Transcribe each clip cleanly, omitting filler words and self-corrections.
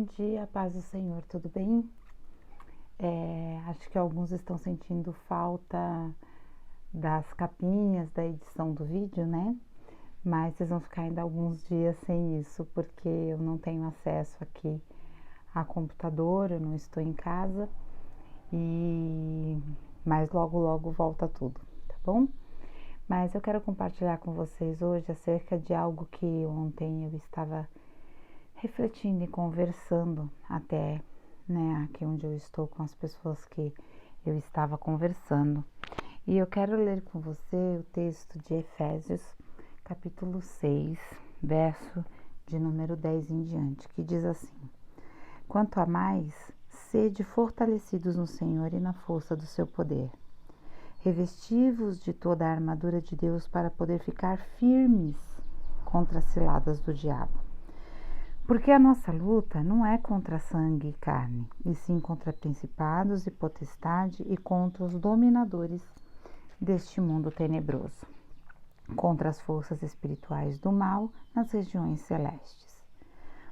Bom dia, paz do Senhor, tudo bem? Acho que alguns estão sentindo falta das capinhas da edição do vídeo, né? Mas vocês vão ficar ainda alguns dias sem isso, porque eu não tenho acesso aqui a computador, eu não estou em casa, mas logo volta tudo, tá bom? Mas eu quero compartilhar com vocês hoje acerca de algo que ontem eu estava refletindo e conversando até, né, aqui onde eu estou com as pessoas que eu estava conversando. E eu quero ler com você o texto de Efésios, capítulo 6, verso de número 10 em diante, que diz assim: Quanto a mais, sede fortalecidos no Senhor e na força do seu poder. Revesti-vos de toda a armadura de Deus para poder ficar firmes contra as ciladas do diabo. Porque a nossa luta não é contra sangue e carne, e sim contra principados e potestade e contra os dominadores deste mundo tenebroso, contra as forças espirituais do mal nas regiões celestes.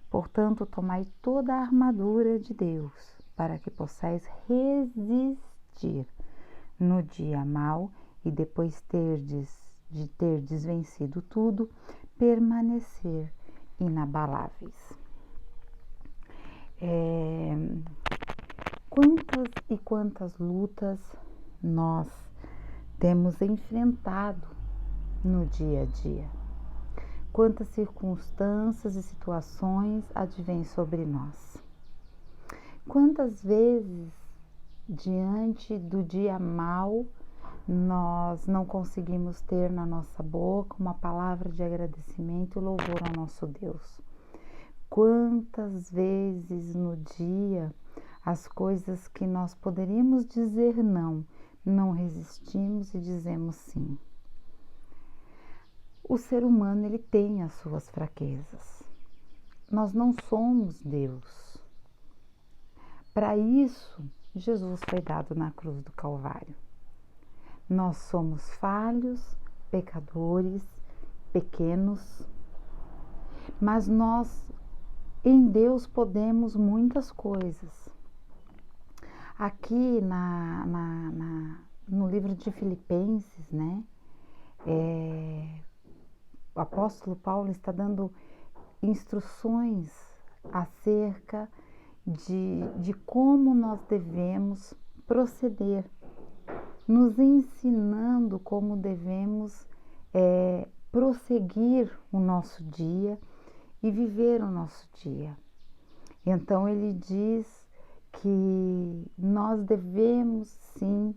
Portanto, tomai toda a armadura de Deus, para que possais resistir no dia mau e depois de terdes vencido tudo, permanecer inabaláveis. Quantas e quantas lutas nós temos enfrentado no dia a dia? Quantas circunstâncias e situações advêm sobre nós? Quantas vezes, diante do dia mau, nós não conseguimos ter na nossa boca uma palavra de agradecimento e louvor ao nosso Deus? Quantas vezes no dia as coisas que nós poderíamos dizer não resistimos e dizemos sim? O ser humano, ele tem as suas fraquezas. Nós não somos Deus. Para isso, Jesus foi dado na cruz do Calvário. Nós somos falhos, pecadores, pequenos, mas nós em Deus podemos muitas coisas. Aqui no livro de Filipenses, né, o apóstolo Paulo está dando instruções acerca de como nós devemos proceder, nos ensinando como devemos prosseguir o nosso dia e viver o nosso dia. Então ele diz que nós devemos sim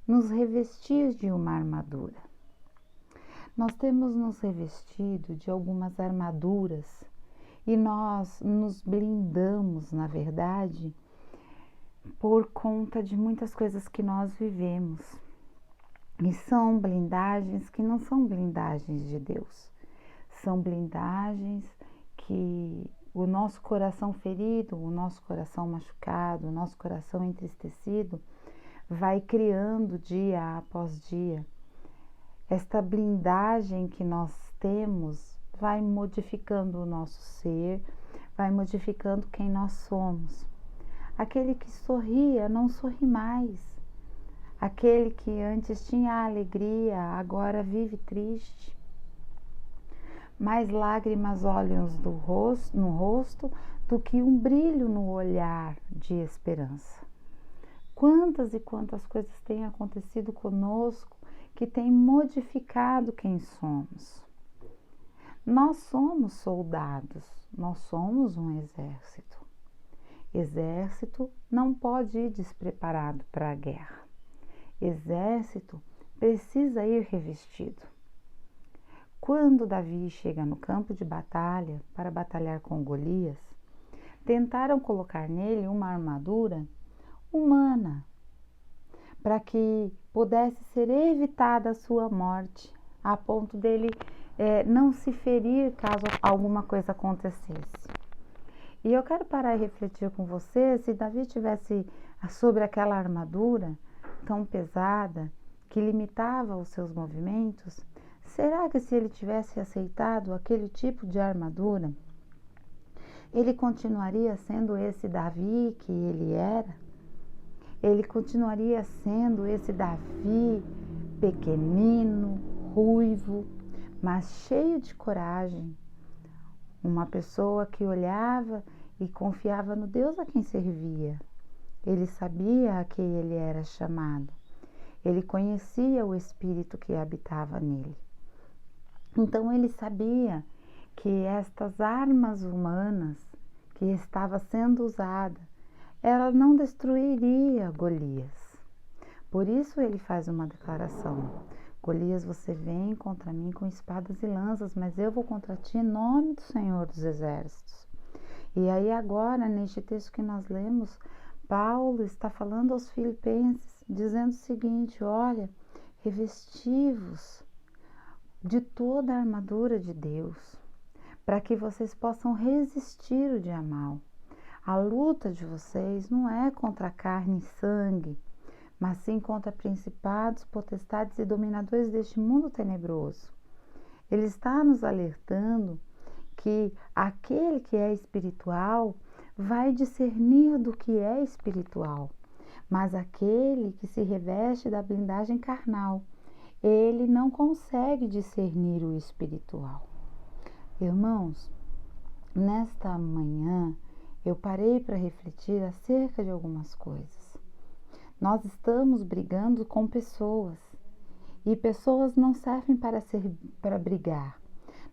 nos revestir de uma armadura. Nós temos nos revestido de algumas armaduras e nós nos blindamos, na verdade, por conta de muitas coisas que nós vivemos. E são blindagens que não são blindagens de Deus. São blindagens que o nosso coração ferido, o nosso coração machucado, o nosso coração entristecido vai criando dia após dia. Esta blindagem que nós temos vai modificando o nosso ser, vai modificando quem nós somos. Aquele que sorria não sorri mais. Aquele que antes tinha alegria, agora vive triste. Mais lágrimas olham no rosto do que um brilho no olhar de esperança. Quantas e quantas coisas têm acontecido conosco que têm modificado quem somos. Nós somos soldados, nós somos um exército. Exército não pode ir despreparado para a guerra. Exército precisa ir revestido. Quando Davi chega no campo de batalha para batalhar com Golias, tentaram colocar nele uma armadura humana, para que pudesse ser evitada a sua morte, a ponto dele não se ferir caso alguma coisa acontecesse. E eu quero parar e refletir com você, se Davi tivesse sobre aquela armadura tão pesada, que limitava os seus movimentos, será que se ele tivesse aceitado aquele tipo de armadura, ele continuaria sendo esse Davi que ele era? Ele continuaria sendo esse Davi pequenino, ruivo, mas cheio de coragem. Uma pessoa que olhava e confiava no Deus a quem servia. Ele sabia a que ele era chamado. Ele conhecia o Espírito que habitava nele. Então ele sabia que estas armas humanas que estava sendo usada, ela não destruiria Golias. Por isso ele faz uma declaração: Golias, você vem contra mim com espadas e lanças, mas eu vou contra ti em nome do Senhor dos Exércitos. E aí agora, neste texto que nós lemos, Paulo está falando aos filipenses, dizendo o seguinte: olha, revesti-vos de toda a armadura de Deus, para que vocês possam resistir o dia mal. A luta de vocês não é contra carne e sangue, mas sim contra principados, potestades e dominadores deste mundo tenebroso. Ele está nos alertando que aquele que é espiritual vai discernir do que é espiritual, mas aquele que se reveste da blindagem carnal, ele não consegue discernir o espiritual. Irmãos, nesta manhã eu parei para refletir acerca de algumas coisas. Nós estamos brigando com pessoas e pessoas não servem para brigar.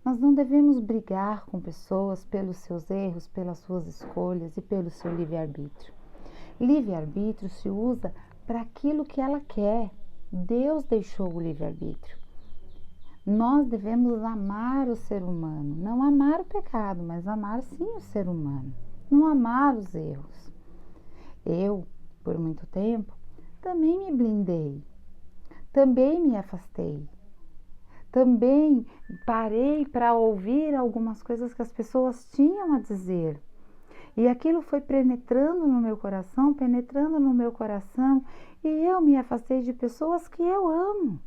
Nós não devemos brigar com pessoas pelos seus erros, pelas suas escolhas e pelo seu livre-arbítrio. Livre-arbítrio se usa para aquilo que ela quer. Deus deixou o livre-arbítrio. Nós devemos amar o ser humano, não amar o pecado, mas amar sim o ser humano, não amar os erros. Eu, por muito tempo, também me blindei, também me afastei, também parei para ouvir algumas coisas que as pessoas tinham a dizer. E aquilo foi penetrando no meu coração, e eu me afastei de pessoas que eu amo,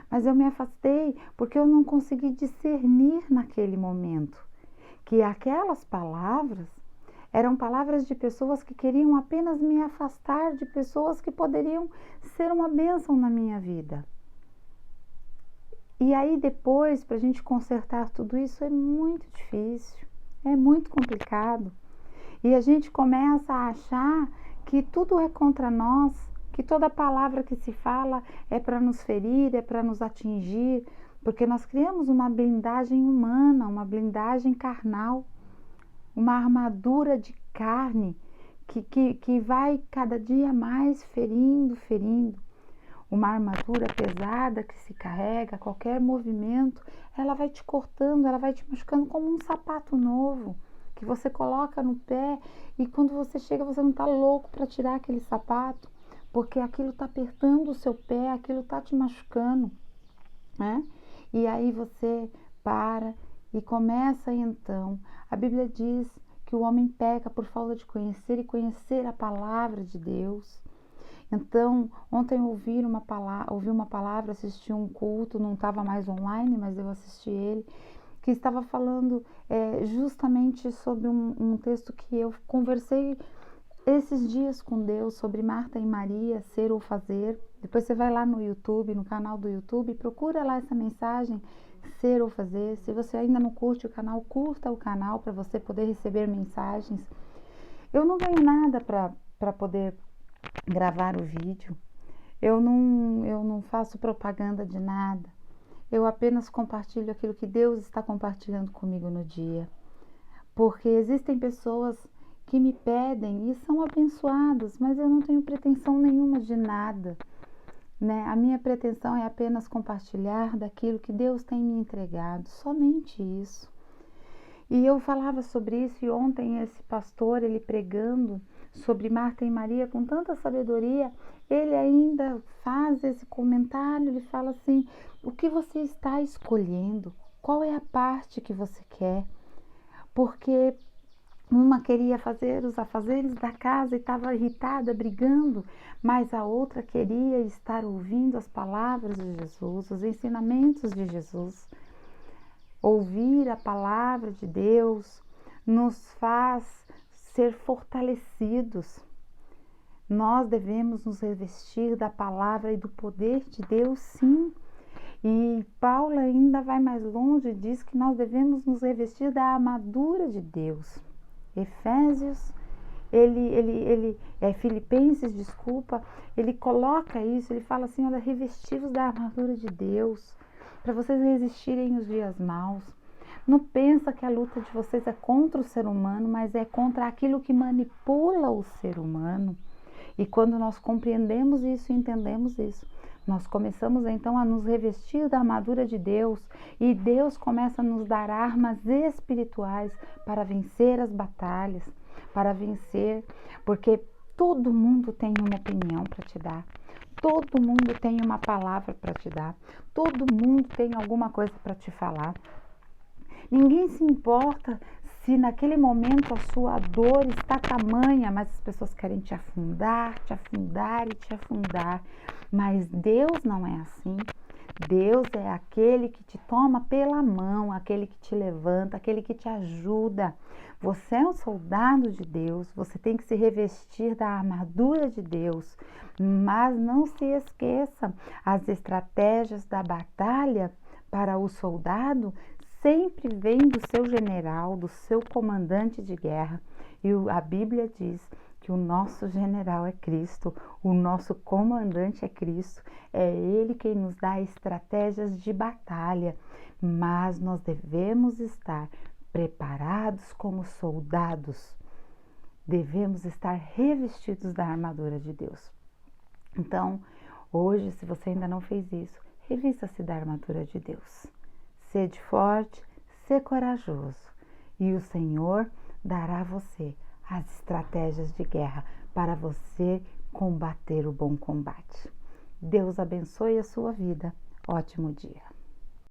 mas eu me afastei porque eu não consegui discernir naquele momento que aquelas palavras eram palavras de pessoas que queriam apenas me afastar de pessoas que poderiam ser uma bênção na minha vida. E aí depois, para a gente consertar tudo isso, é muito difícil, é muito complicado. E a gente começa a achar que tudo é contra nós, que toda palavra que se fala é para nos ferir, é para nos atingir, porque nós criamos uma blindagem humana, uma blindagem carnal, uma armadura de carne que vai cada dia mais ferindo. Uma armadura pesada que se carrega, qualquer movimento, ela vai te cortando, ela vai te machucando como um sapato novo que você coloca no pé e quando você chega você não está louco para tirar aquele sapato, porque aquilo está apertando o seu pé, aquilo está te machucando, né? E aí você para e começa então. A Bíblia diz que o homem peca por falta de conhecer e conhecer a palavra de Deus. Então, ontem eu ouvi uma palavra, assisti um culto, não estava mais online, mas eu assisti ele, que estava falando justamente sobre um texto que eu conversei esses dias com Deus, sobre Marta e Maria, ser ou fazer. Depois você vai lá no YouTube, no canal do YouTube, procura lá essa mensagem, ser ou fazer. Se você ainda não curte o canal, curta o canal para você poder receber mensagens. Eu não ganho nada para poder gravar o vídeo, eu não faço propaganda de nada, eu apenas compartilho aquilo que Deus está compartilhando comigo no dia, porque existem pessoas que me pedem e são abençoadas, mas eu não tenho pretensão nenhuma de nada, né? A minha pretensão é apenas compartilhar daquilo que Deus tem me entregado, somente isso. E eu falava sobre isso e ontem esse pastor, ele pregando sobre Marta e Maria com tanta sabedoria, ele ainda faz esse comentário, ele fala assim: o que você está escolhendo? Qual é a parte que você quer? Porque uma queria fazer os afazeres da casa e estava irritada, brigando, mas a outra queria estar ouvindo as palavras de Jesus, os ensinamentos de Jesus. Ouvir a palavra de Deus nos faz ser fortalecidos. Nós devemos nos revestir da palavra e do poder de Deus, sim. E Paulo ainda vai mais longe e diz que nós devemos nos revestir da armadura de Deus. Filipenses, desculpa, ele coloca isso, ele fala assim, olha, revestivos da armadura de Deus, para vocês resistirem os dias maus. Não pensa que a luta de vocês é contra o ser humano, mas é contra aquilo que manipula o ser humano. E quando nós compreendemos isso e entendemos isso, nós começamos então a nos revestir da armadura de Deus e Deus começa a nos dar armas espirituais para vencer as batalhas, para vencer, porque todo mundo tem uma opinião para te dar, todo mundo tem uma palavra para te dar, todo mundo tem alguma coisa para te falar. Ninguém se importa se naquele momento a sua dor está tamanha, mas as pessoas querem te afundar e te afundar. Mas Deus não é assim. Deus é aquele que te toma pela mão, aquele que te levanta, aquele que te ajuda. Você é um soldado de Deus, você tem que se revestir da armadura de Deus. Mas não se esqueça, as estratégias da batalha para o soldado sempre vem do seu general, do seu comandante de guerra. E a Bíblia diz que o nosso general é Cristo, o nosso comandante é Cristo, é Ele quem nos dá estratégias de batalha, mas nós devemos estar preparados como soldados, devemos estar revestidos da armadura de Deus. Então, hoje, se você ainda não fez isso, revista-se da armadura de Deus. Sede forte, sê corajoso, e o Senhor dará a você as estratégias de guerra para você combater o bom combate. Deus abençoe a sua vida. Ótimo dia.